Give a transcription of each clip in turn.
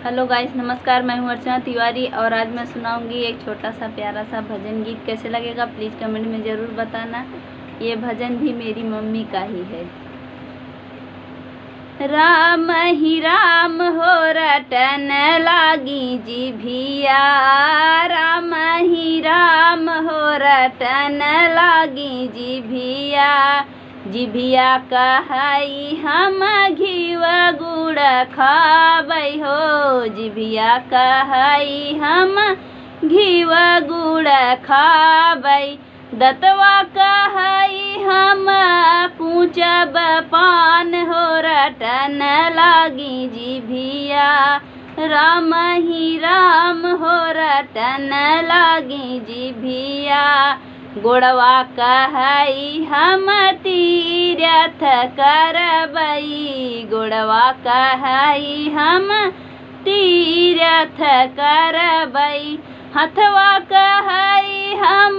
Hello guys, नमस्कार। मैं हूं अर्चना तिवारी और आज मैं सुनाऊंगी एक छोटा सा प्यारा सा भजन गीत। कैसे लगेगा प्लीज़ कमेंट में ज़रूर बताना। ये भजन भी मेरी मम्मी का ही है। राम ही राम हो रटन लागी जिभिया, राम ही राम हो रटन लागी जिभिया। जिभिया कहई हम घीव गुड़ खाबै हो, जिभिया कहई हम घीव गुड़ खाबै। दतवा कहई हम पूजब पान हो रटन लागी जिभिया। राम ही राम हो रटन लागी जिभिया। गोड़वा कहई हम तीरथ करबई, गोड़वा कहई हम तीरथ करबई। हथवा कहई हम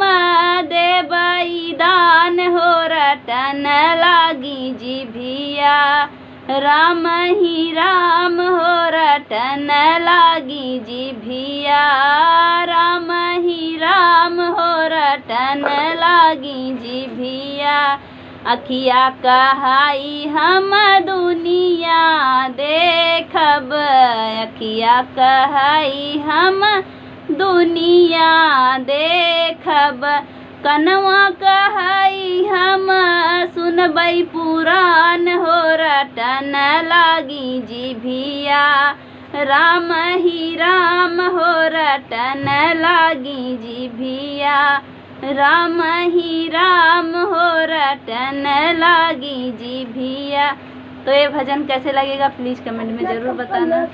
देबई दान हो रटन लागी जिभिया। राम ही राम हो रटन लागी जिभिया, राम ही राम हो रटन लागी जिभिया। अखिया कहई हम दुनिया देखब, अखिया कहई हम दुनिया देखब। कनवा कहई हम सुनबै पुराण हो रटन लागी जिभिया। राम ही राम हो रटन लागी जिभिया, राम ही राम हो रटन लागी जिभिया। तो ये भजन कैसे लगेगा प्लीज़ कमेंट में ज़रूर बताना।